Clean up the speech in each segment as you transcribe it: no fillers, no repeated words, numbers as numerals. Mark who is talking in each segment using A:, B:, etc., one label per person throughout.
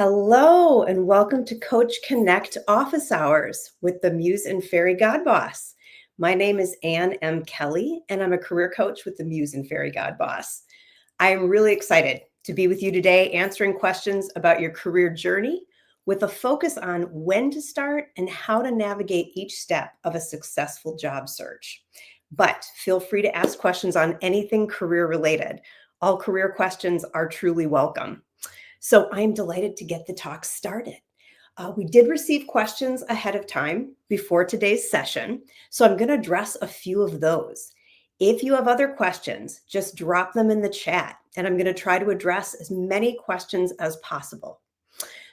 A: Hello, and welcome to Coach Connect Office Hours with the Muse and Fairygodboss. My name is Ann M. Kelly, and I'm a career coach with the Muse and Fairygodboss. I am really excited to be with you today answering questions about your career journey with a focus on when to start and how to navigate each step of a successful job search. But feel free to ask questions on anything career related. All career questions are truly welcome. So I'm delighted to get the talk started. We did receive questions ahead of time before today's session, so I'm going to address a few of those. If you have other questions, just drop them in the chat, and I'm going to try to address as many questions as possible.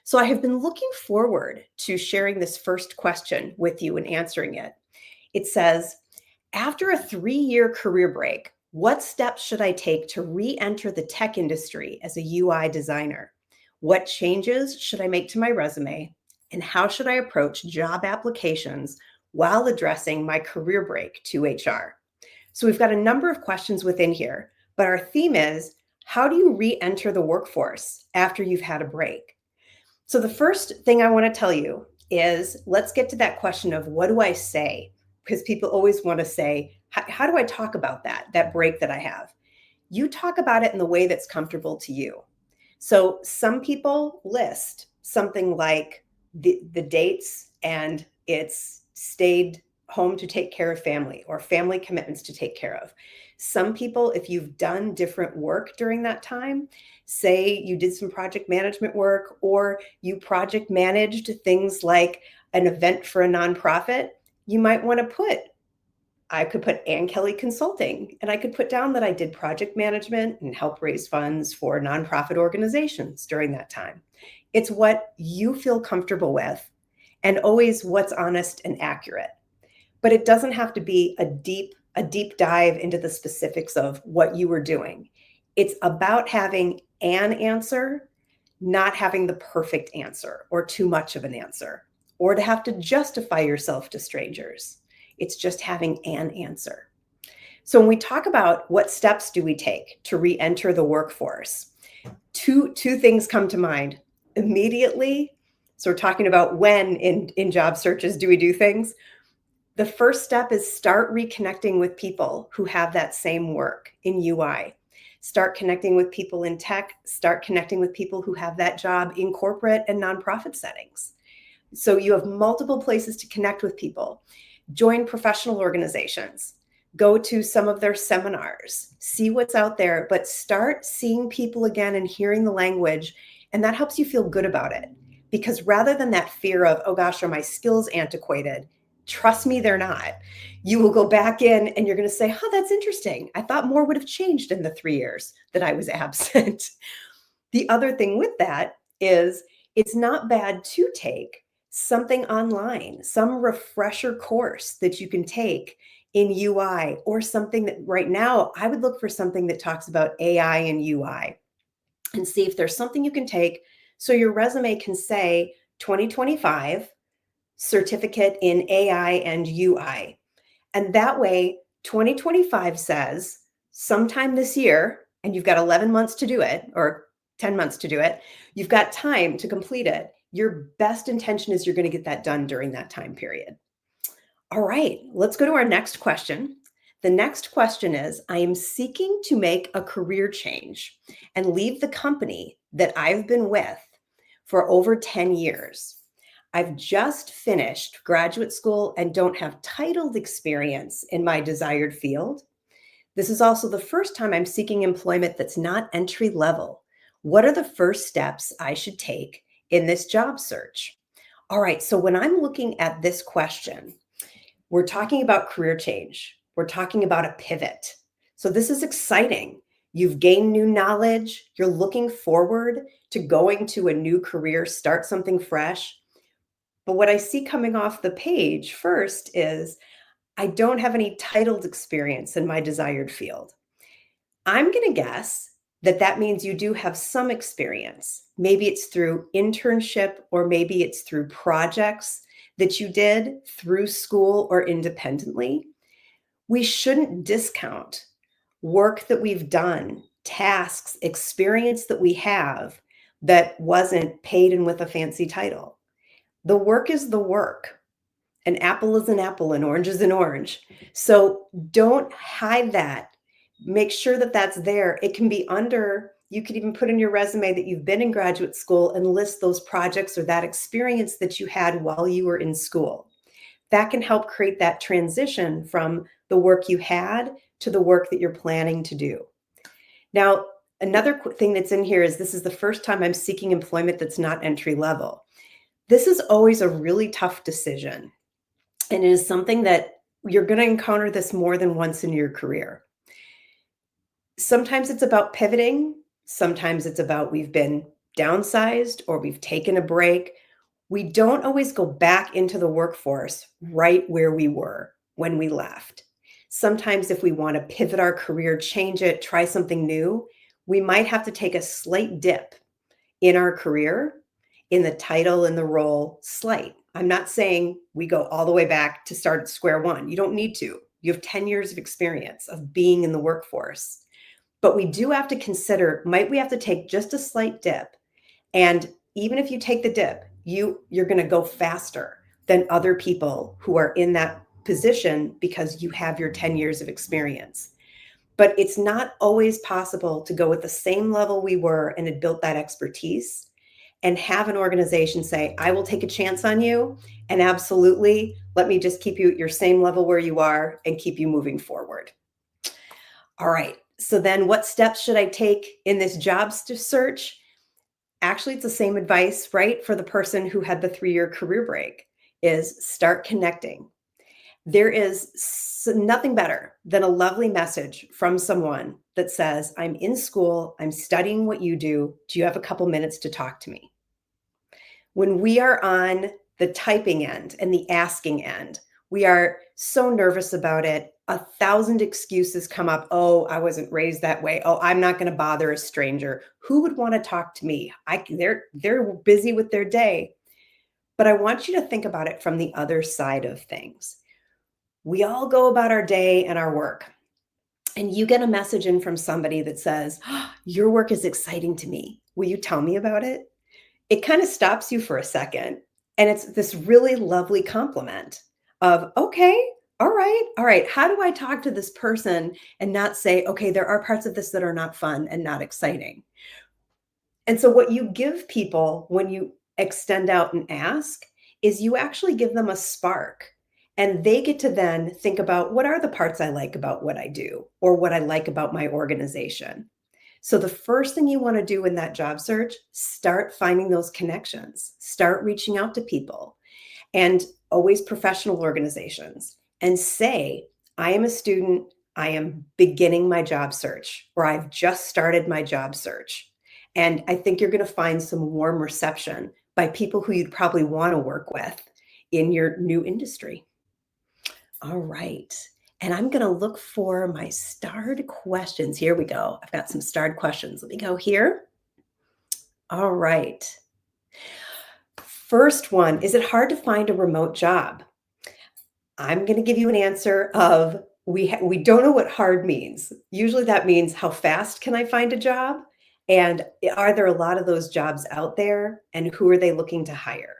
A: So I have been looking forward to sharing this first question with you and answering it. It says, after a 3-year career break, what steps should I take to re-enter the tech industry as a UI designer? What changes should I make to my resume? And how should I approach job applications while addressing my career break to HR? So we've got a number of questions within here, but our theme is, how do you re-enter the workforce after you've had a break? So the first thing I want to tell you is, let's get to that question of what do I say? Because people always want to say, how do I talk about that break that I have? You talk about it in the way that's comfortable to you. So some people list something like the dates and it's stayed home to take care of family or family commitments to take care of. Some people, if you've done different work during that time, say you did some project management work or you project managed things like an event for a nonprofit, you might want to I could put Ann Kelly Consulting, and I could put down that I did project management and help raise funds for nonprofit organizations during that time. It's what you feel comfortable with and always what's honest and accurate. But it doesn't have to be a deep dive into the specifics of what you were doing. It's about having an answer, not having the perfect answer or too much of an answer, or to have to justify yourself to strangers. It's just having an answer. So when we talk about what steps do we take to re-enter the workforce, two things come to mind immediately. So we're talking about when in job searches do we do things. The first step is start reconnecting with people who have that same work in UI. Start connecting with people in tech. Start connecting with people who have that job in corporate and nonprofit settings. So you have multiple places to connect with people. Join professional organizations, go to some of their seminars, see what's out there, but start seeing people again and hearing the language. And that helps you feel good about it. Because rather than that fear of, oh gosh, are my skills antiquated? Trust me, they're not. You will go back in and you're going to say, oh, that's interesting. I thought more would have changed in the 3 years that I was absent. The other thing with that is it's not bad to take something online, some refresher course that you can take in UI, or something that right now I would look for something that talks about AI and UI and see if there's something you can take so your resume can say 2025 certificate in AI and UI. And that way 2025 says sometime this year, and you've got 11 months to do it or 10 months to do it, you've got time to complete it. Your best intention is you're going to get that done during that time period. All right, let's go to our next question. The next question is, I am seeking to make a career change and leave the company that I've been with for over 10 years. I've just finished graduate school and don't have titled experience in my desired field. This is also the first time I'm seeking employment that's not entry level. What are the first steps I should take in this job search? All right, so when I'm looking at this question, we're talking about career change. We're talking about a pivot. So this is exciting. You've gained new knowledge. You're looking forward to going to a new career, start something fresh. But what I see coming off the page first is, I don't have any titled experience in my desired field. I'm going to guess that that means you do have some experience. Maybe it's through internship, or maybe it's through projects that you did through school or independently. We shouldn't discount work that we've done, tasks, experience that we have, that wasn't paid and with a fancy title. The work is the work. An apple is an apple, an orange is an orange. So don't hide that. Make sure that that's there. It can be under, you could even put in your resume that you've been in graduate school and list those projects or that experience that you had while you were in school. That can help create that transition from the work you had to the work that you're planning to do. Now, another thing that's in here is this is the first time I'm seeking employment that's not entry level. This is always a really tough decision. And it is something that you're going to encounter this more than once in your career. Sometimes it's about pivoting. Sometimes it's about we've been downsized or we've taken a break. We don't always go back into the workforce right where we were when we left. Sometimes if we want to pivot our career, change it, try something new, we might have to take a slight dip in our career, in the title and the role, slight. I'm not saying we go all the way back to start at square one. You don't need to. You have 10 years of experience of being in the workforce. But we do have to consider, might we have to take just a slight dip? And even if you take the dip, you're going to go faster than other people who are in that position because you have your 10 years of experience. But it's not always possible to go at the same level we were and had built that expertise and have an organization say, I will take a chance on you. And absolutely, let me just keep you at your same level where you are and keep you moving forward. All right. So then what steps should I take in this job search? Actually, it's the same advice, right? For the person who had the 3-year career break is start connecting. There is nothing better than a lovely message from someone that says, I'm in school, I'm studying what you do. Do you have a couple minutes to talk to me? When we are on the typing end and the asking end, we are so nervous about it. 1,000 excuses come up. Oh, I wasn't raised that way. Oh, I'm not going to bother a stranger. Who would want to talk to me? They're busy with their day. But I want you to think about it from the other side of things. We all go about our day and our work. And you get a message in from somebody that says, oh, your work is exciting to me. Will you tell me about it? It kind of stops you for a second. And it's this really lovely compliment of, okay, all right. How do I talk to this person and not say, okay, there are parts of this that are not fun and not exciting? And so what you give people when you extend out and ask is you actually give them a spark. And they get to then think about what are the parts I like about what I do or what I like about my organization. So the first thing you want to do in that job search, start finding those connections, start reaching out to people and always professional organizations and say, I am a student, I am beginning my job search, or I've just started my job search. And I think you're going to find some warm reception by people who you'd probably want to work with in your new industry. All right. And I'm going to look for my starred questions. Here we go. I've got some starred questions. Let me go here. All right. First one, is it hard to find a remote job? I'm going to give you an answer of we don't know what hard means. Usually that means how fast can I find a job? And are there a lot of those jobs out there? And who are they looking to hire?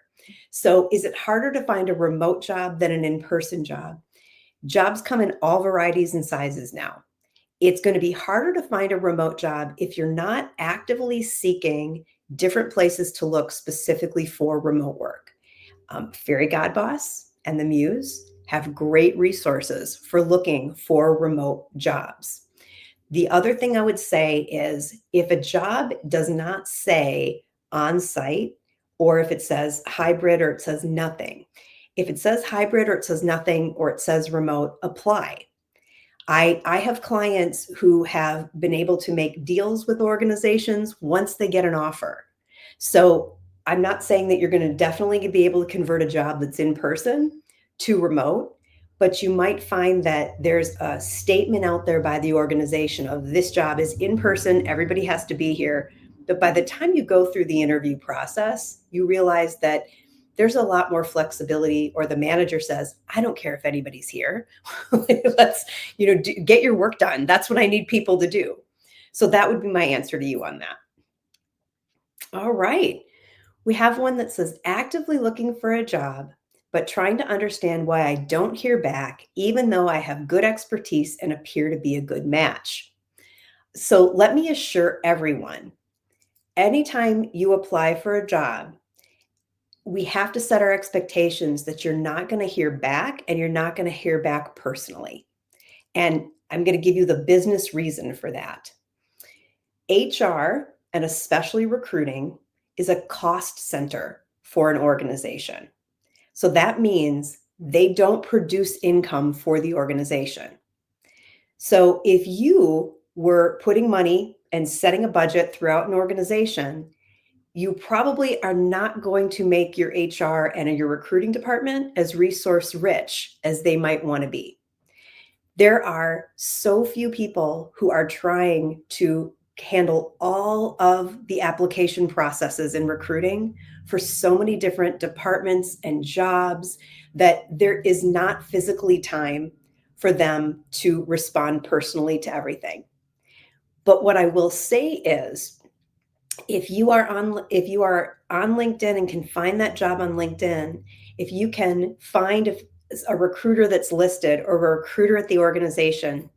A: So is it harder to find a remote job than an in-person job? Jobs come in all varieties and sizes now. It's going to be harder to find a remote job if you're not actively seeking different places to look specifically for remote work. Fairygodboss and the Muse have great resources for looking for remote jobs. The other thing I would say is if a job does not say on-site, or if it says hybrid or it says nothing, if it says hybrid or it says nothing or it says remote, apply. I have clients who have been able to make deals with organizations once they get an offer. So I'm not saying that you're going to definitely be able to convert a job that's in person to remote, but you might find that there's a statement out there by the organization of this job is in person, everybody has to be here. But by the time you go through the interview process, you realize that there's a lot more flexibility, or the manager says, I don't care if anybody's here. Let's, get your work done. That's what I need people to do. So that would be my answer to you on that. All right. We have one that says actively looking for a job, but trying to understand why I don't hear back, even though I have good expertise and appear to be a good match. So let me assure everyone, anytime you apply for a job, we have to set our expectations that you're not going to hear back and you're not going to hear back personally. And I'm going to give you the business reason for that. HR, and especially recruiting, is a cost center for an organization. So that means they don't produce income for the organization. So if you were putting money and setting a budget throughout an organization, you probably are not going to make your HR and your recruiting department as resource rich as they might want to be. There are so few people who are trying to handle all of the application processes in recruiting for so many different departments and jobs that there is not physically time for them to respond personally to everything. But what I will say is, if you are on LinkedIn and can find that job on LinkedIn, if you can find a recruiter that's listed or a recruiter at the organization,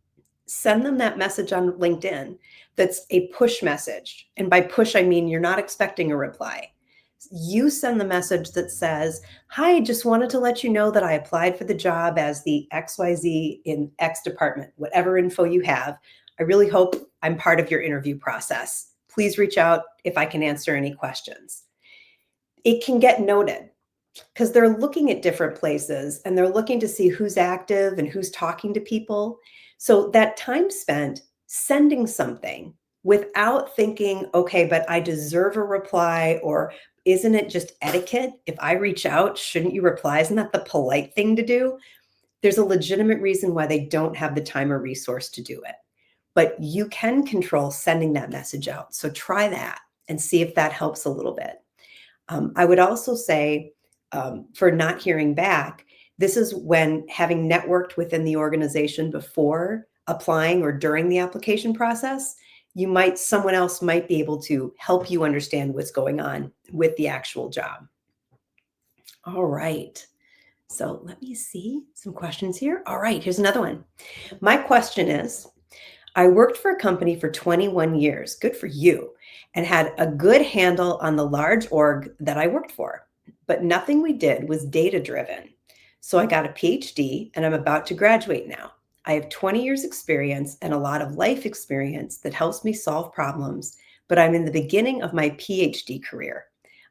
A: send them that message on LinkedIn that's a push message. And by push, I mean you're not expecting a reply. You send the message that says, "Hi, just wanted to let you know that I applied for the job as the XYZ in X department, whatever info you have. I really hope I'm part of your interview process. Please reach out if I can answer any questions." It can get noted because they're looking at different places and they're looking to see who's active and who's talking to people. So that time spent sending something without thinking, okay, but I deserve a reply, or isn't it just etiquette? If I reach out, shouldn't you reply? Isn't that the polite thing to do? There's a legitimate reason why they don't have the time or resource to do it. But you can control sending that message out. So try that and see if that helps a little bit. I would also say, for not hearing back, this is when having networked within the organization before applying or during the application process, someone else might be able to help you understand what's going on with the actual job. All right. So let me see some questions here. All right, here's another one. My question is, I worked for a company for 21 years, good for you, and had a good handle on the large org that I worked for. But nothing we did was data driven. So I got a PhD and I'm about to graduate now. I have 20 years experience and a lot of life experience that helps me solve problems, but I'm in the beginning of my PhD career.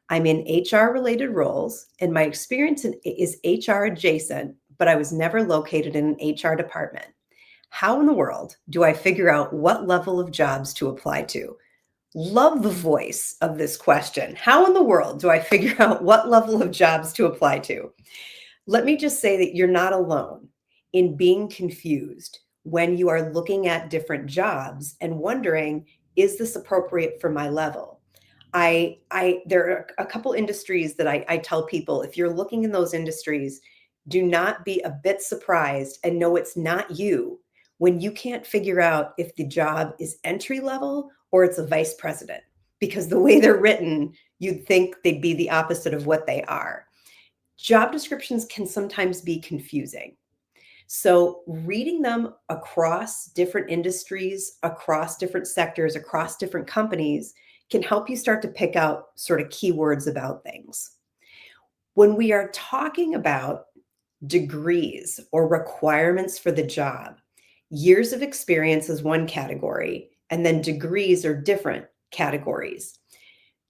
A: I'm in HR related roles and my experience is HR adjacent, but I was never located in an HR department. How in the world do I figure out what level of jobs to apply to? Love the voice of this question. How in the world do I figure out what level of jobs to apply to? Let me just say that you're not alone in being confused when you are looking at different jobs and wondering, is this appropriate for my level? There are a couple industries that I tell people, if you're looking in those industries, do not be a bit surprised and know it's not you when you can't figure out if the job is entry level or it's a vice president, because the way they're written, you'd think they'd be the opposite of what they are. Job descriptions can sometimes be confusing. So reading them across different industries, across different sectors, across different companies can help you start to pick out sort of keywords about things. When we are talking about degrees or requirements for the job, years of experience is one category, and then degrees are different categories.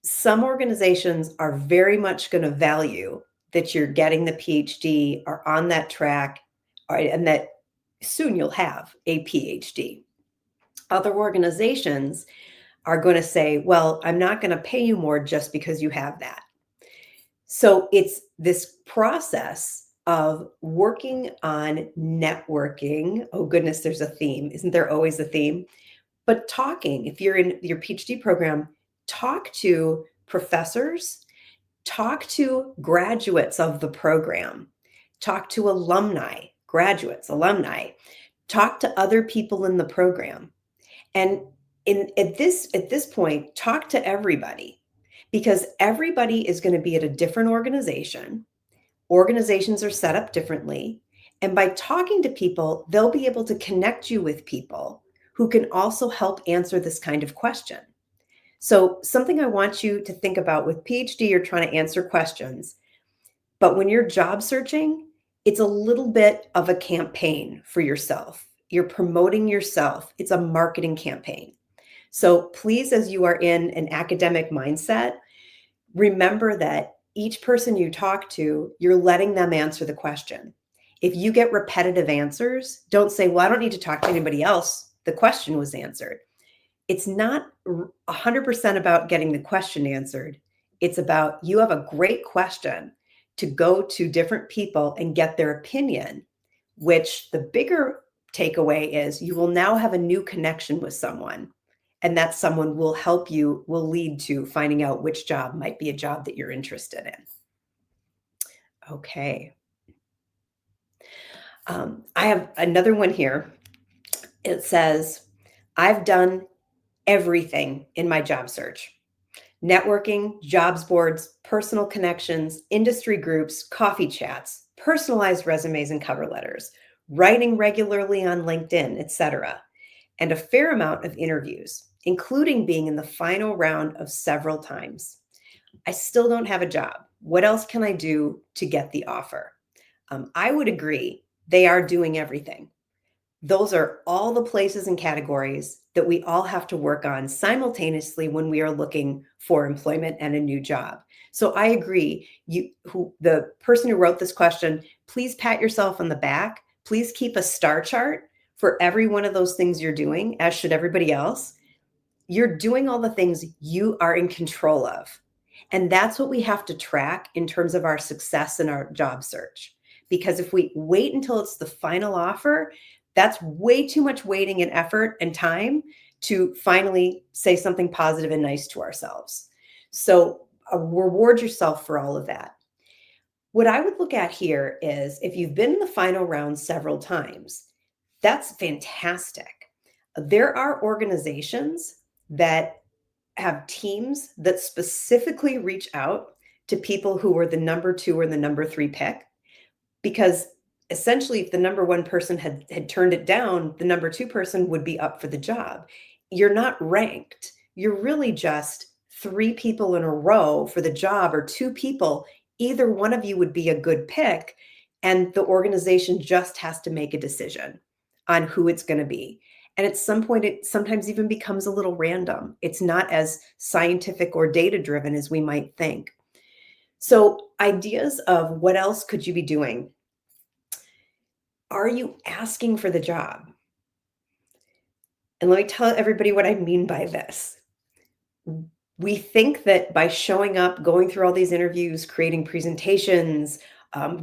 A: Some organizations are very much going to value that you're getting the PhD or on that track, and that soon you'll have a PhD. Other organizations are going to say, well, I'm not going to pay you more just because you have that. So it's this process of working on networking. Oh, goodness, there's a theme. Isn't there always a theme? But talking, if you're in your PhD program, talk to professors, talk to graduates of the program, talk to alumni, graduates, alumni, talk to other people in the program. And at this point, talk to everybody. because everybody is going to be at a different organization. Organizations are set up differently. And by talking to people, they'll be able to connect you with people who can also help answer this kind of question. So, something I want you to think about with PhD, you're trying to answer questions. But when you're job searching, it's a little bit of a campaign for yourself. You're promoting yourself, it's a marketing campaign. So, please, as you are in an academic mindset, remember that each person you talk to, you're letting them answer the question. If you get repetitive answers, don't say, well, I don't need to talk to anybody else. The question was answered. It's not 100% about getting the question answered. It's about you have a great question to go to different people and get their opinion, which the bigger takeaway is you will now have a new connection with someone. And that someone will help you, will lead to finding out which job might be a job that you're interested in. Okay. I have another one here. It says, I've done everything in my job search. Networking, jobs boards, personal connections, industry groups, coffee chats, personalized resumes and cover letters, writing regularly on LinkedIn, etc., and a fair amount of interviews, including being in the final round of several times. I still don't have a job. What else can I do to get the offer? I would agree they are doing everything. Those are all the places and categories that we all have to work on simultaneously when we are looking for employment and a new job. So I agree. The person who wrote this question, please pat yourself on the back. Please keep a star chart for every one of those things you're doing, as should everybody else. You're doing all the things you are in control of. And that's what we have to track in terms of our success in our job search. Because if we wait until it's the final offer, that's way too much waiting and effort and time to finally say something positive and nice to ourselves. So reward yourself for all of that. What I would look at here is if you've been in the final round several times, that's fantastic. There are organizations that have teams that specifically reach out to people who were the number 2 or the number 3 pick, because essentially if the number 1 person had turned it down, the number 2 person would be up for the job. You're not ranked. You're really just 3 people in a row for the job, or 2 people. Either one of you would be a good pick, and the organization just has to make a decision on who it's going to be. And at some point, it sometimes even becomes a little random. It's not as scientific or data driven as we might think. So ideas of what else could you be doing? Are you asking for the job? And let me tell everybody what I mean by this. We think that by showing up, going through all these interviews, creating presentations,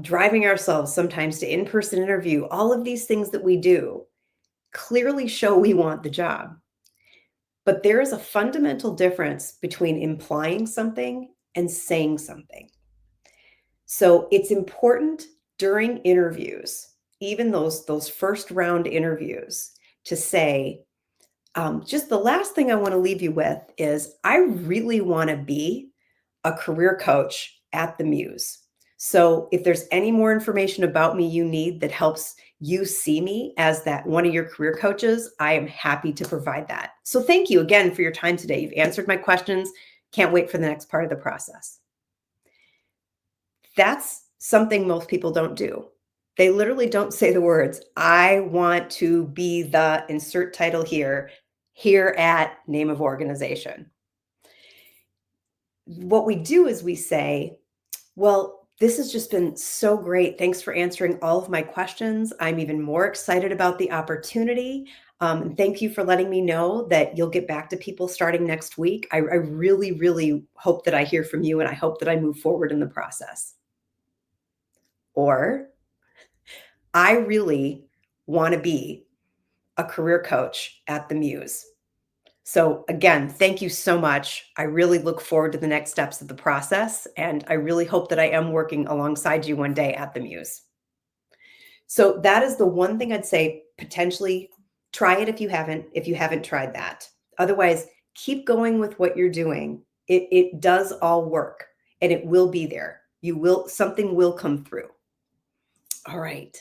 A: driving ourselves sometimes to in-person interview, all of these things that we do clearly show we want the job. But there is a fundamental difference between implying something and saying something. So it's important during interviews, even those first round interviews, to say, just the last thing I want to leave you with is I really want to be a career coach at the Muse. So if there's any more information about me you need that helps you see me as that one of your career coaches, I am happy to provide that. So thank you again for your time today. You've answered my questions. Can't wait for the next part of the process. That's something most people don't do. They literally don't say the words, I want to be the insert title here at name of organization. What we do is we say, well, this has just been so great. Thanks for answering all of my questions. I'm even more excited about the opportunity. Thank you for letting me know that you'll get back to people starting next week. I really, really hope that I hear from you, and I hope that I move forward in the process. Or I really want to be a career coach at the Muse. So again, thank you so much. I really look forward to the next steps of the process, and I really hope that I am working alongside you one day at the Muse. So that is the one thing I'd say, potentially try it if you haven't tried that. Otherwise, keep going with what you're doing It does all work, and it will be there. Something will come through. All right,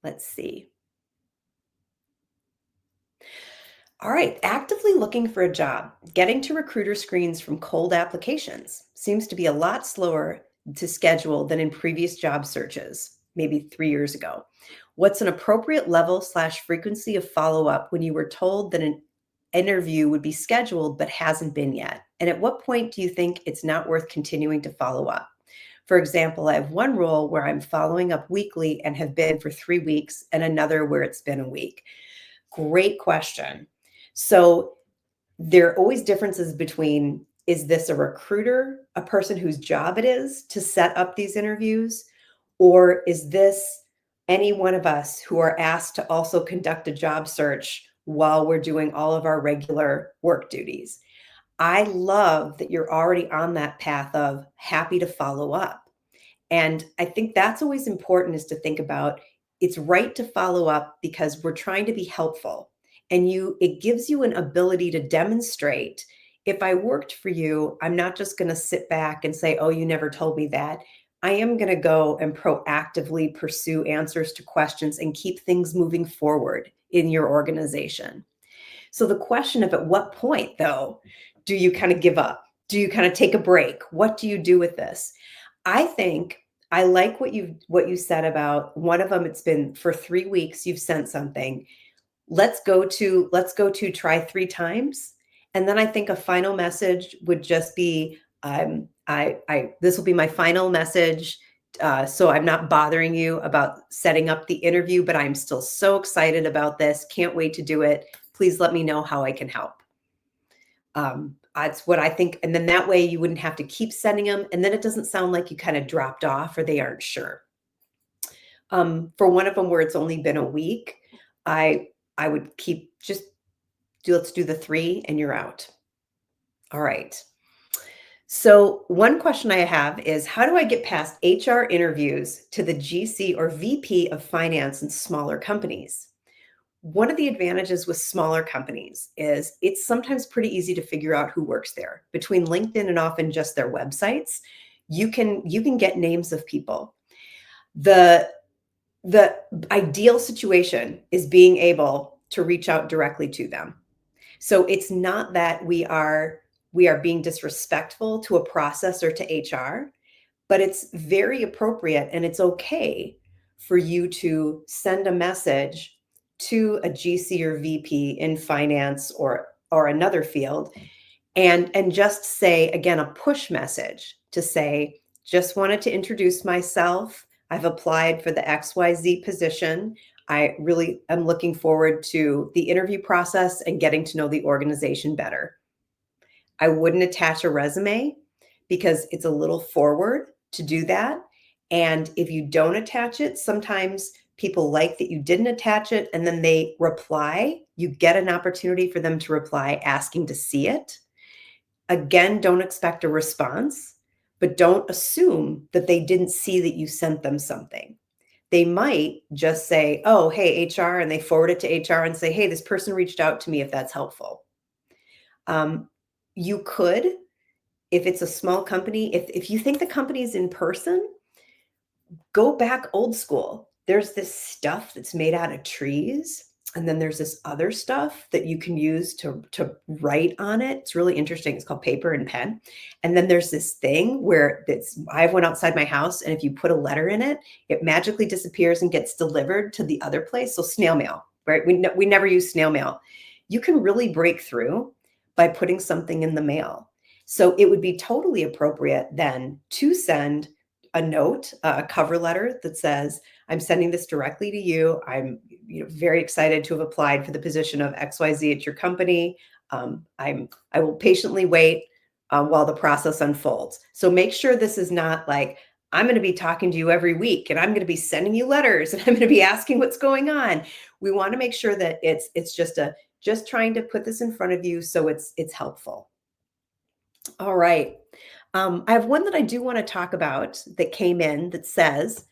A: let's see. All right, actively looking for a job. Getting to recruiter screens from cold applications seems to be a lot slower to schedule than in previous job searches, maybe 3 years ago. What's an appropriate level slash frequency of follow up when you were told that an interview would be scheduled but hasn't been yet? And at what point do you think it's not worth continuing to follow up? For example, I have one role where I'm following up weekly and have been for 3 weeks, and another where it's been a week. Great question. So there are always differences between, is this a recruiter, a person whose job it is to set up these interviews, or is this any one of us who are asked to also conduct a job search while we're doing all of our regular work duties? I love that you're already on that path of happy to follow up. And I think that's always important, is to think about, it's right to follow up because we're trying to be helpful. And it gives you an ability to demonstrate, if I worked for you, I'm not just going to sit back and say, oh, you never told me that. I am going to go and proactively pursue answers to questions and keep things moving forward in your organization. So the question of, at what point, though, do you kind of give up? Do you kind of take a break? What do you do with this? I think I like what you said about one of them. It's been for 3 weeks, you've sent something. Let's go to try 3 times. And then I think a final message would just be, this will be my final message. So I'm not bothering you about setting up the interview, but I'm still so excited about this. Can't wait to do it. Please let me know how I can help. That's what I think. And then that way you wouldn't have to keep sending them. And then it doesn't sound like you kind of dropped off or they aren't sure. For one of them where it's only been a week, I would let's do the 3 and you're out. All right. So one question I have is, how do I get past HR interviews to the GC or VP of finance in smaller companies? One of the advantages with smaller companies is it's sometimes pretty easy to figure out who works there. Between LinkedIn and often just their websites, you can get names of people. The ideal situation is being able to reach out directly to them. So it's not that we are being disrespectful to a process or to HR, but it's very appropriate and it's okay for you to send a message to a GC or VP in finance or another field, and just say, again, a push message to say, just wanted to introduce myself. I've applied for the XYZ position. I really am looking forward to the interview process and getting to know the organization better. I wouldn't attach a resume because it's a little forward to do that. And if you don't attach it, sometimes people like that you didn't attach it and then they reply. You get an opportunity for them to reply asking to see it. Again, don't expect a response, but don't assume that they didn't see that you sent them something. They might just say, oh, hey, HR, and they forward it to HR and say, hey, this person reached out to me, if that's helpful. You could, if it's a small company, if you think the company is in person, go back old school. There's this stuff that's made out of trees. And then there's this other stuff that you can use to write on it. It's really interesting. It's called paper and pen. And then there's this thing where I have one outside my house. And if you put a letter in it, it magically disappears and gets delivered to the other place. So snail mail, right? We never use snail mail. You can really break through by putting something in the mail. So it would be totally appropriate then to send a note, a cover letter that says, I'm sending this directly to you. I'm very excited to have applied for the position of XYZ at your company. I will patiently wait while the process unfolds. So make sure this is not like, I'm going to be talking to you every week and I'm going to be sending you letters and I'm going to be asking what's going on. We want to make sure that it's just trying to put this in front of you so it's helpful. All right. I have one that I do want to talk about that came in that says,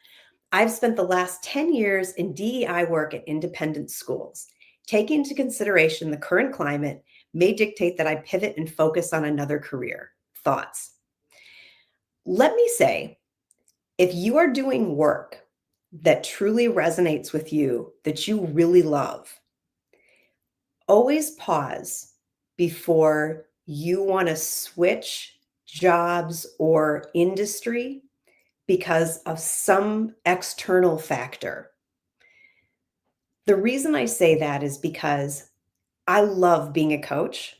A: I've spent the last 10 years in DEI work at independent schools. Taking into consideration the current climate may dictate that I pivot and focus on another career. thoughts. Let me say, if you are doing work that truly resonates with you, that you really love, always pause before you want to switch jobs or industry because of some external factor. The reason I say that is because I love being a coach,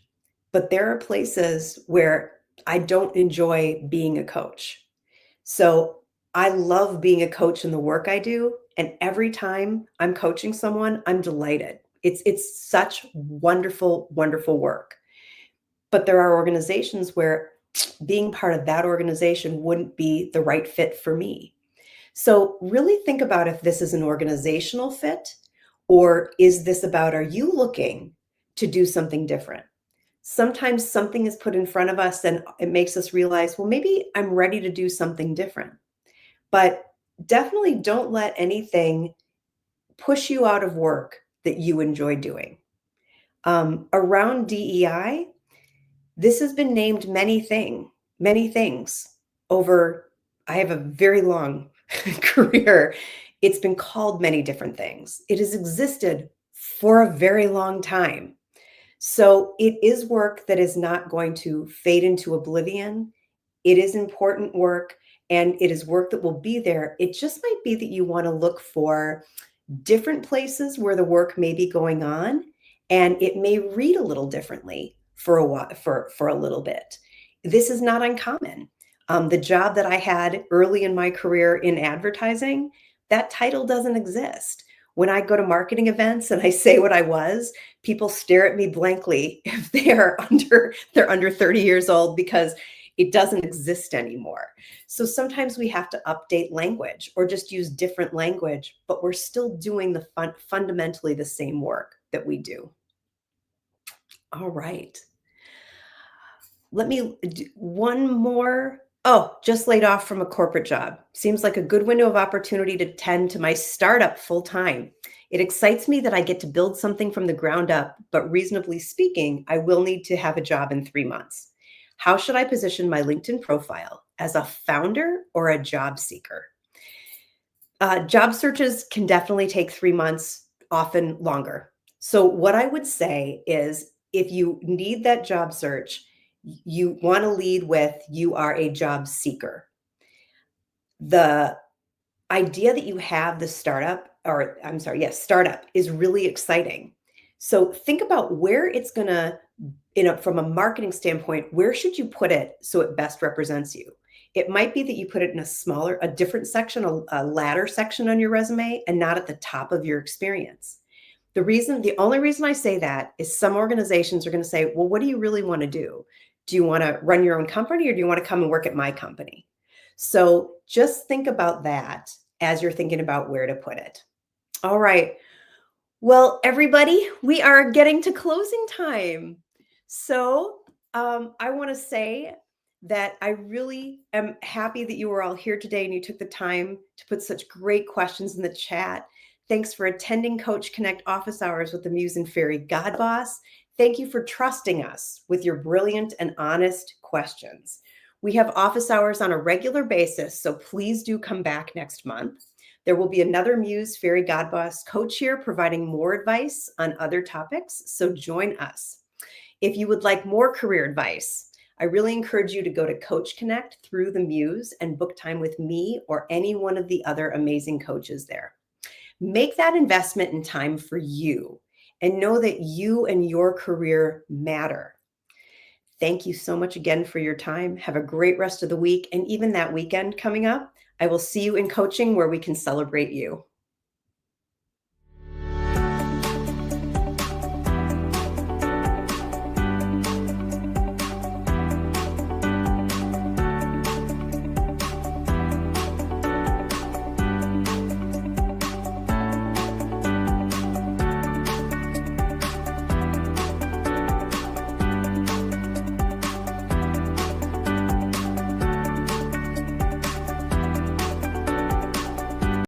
A: but there are places where I don't enjoy being a coach. So I love being a coach in the work I do, and every time I'm coaching someone, I'm delighted. It's such wonderful, wonderful work. But there are organizations where being part of that organization wouldn't be the right fit for me. So really think about if this is an organizational fit, or is this about, are you looking to do something different? Sometimes something is put in front of us and it makes us realize, well, maybe I'm ready to do something different. But definitely don't let anything push you out of work that you enjoy doing. Around DEI, this has been named many things over, I have a very long career. It's been called many different things. It has existed for a very long time. So it is work that is not going to fade into oblivion. It is important work, and it is work that will be there. It just might be that you want to look for different places where the work may be going on, and it may read a little differently for a while, for a little bit. This is not uncommon. The job that I had early in my career in advertising, that title doesn't exist. When I go to marketing events and I say what I was, people stare at me blankly if they're under 30 years old, because it doesn't exist anymore. So sometimes we have to update language or just use different language, but we're still doing the fundamentally the same work that we do. All right. Let me do one more. Oh, just laid off from a corporate job. Seems like a good window of opportunity to tend to my startup full time. It excites me that I get to build something from the ground up, but reasonably speaking, I will need to have a job in 3 months. How should I position my LinkedIn profile, as a founder or a job seeker? Job searches can definitely take 3 months, often longer. So, what I would say is, if you need that job search, you want to lead with, you are a job seeker. The idea that you have the startup, or I'm sorry, yes, startup is really exciting. So think about where it's going to, from a marketing standpoint, where should you put it so it best represents you? It might be that you put it in a different section, a ladder section on your resume, and not at the top of your experience. The only reason I say that is some organizations are going to say, well, what do you really want to do? Do you want to run your own company, or do you want to come and work at my company? So just think about that as you're thinking about where to put it. All right. Well, everybody, we are getting to closing time. So I want to say that I really am happy that you were all here today and you took the time to put such great questions in the chat. Thanks for attending Coach Connect office hours with the Muse and Fairy God Boss. Thank you for trusting us with your brilliant and honest questions. We have office hours on a regular basis, so please do come back next month. There will be another Muse Fairy Godboss coach here providing more advice on other topics, so join us. If you would like more career advice, I really encourage you to go to Coach Connect through the Muse and book time with me or any one of the other amazing coaches there. Make that investment in time for you and know that you and your career matter. Thank you so much again for your time. Have a great rest of the week and even that weekend coming up. I will see you in coaching where we can celebrate you.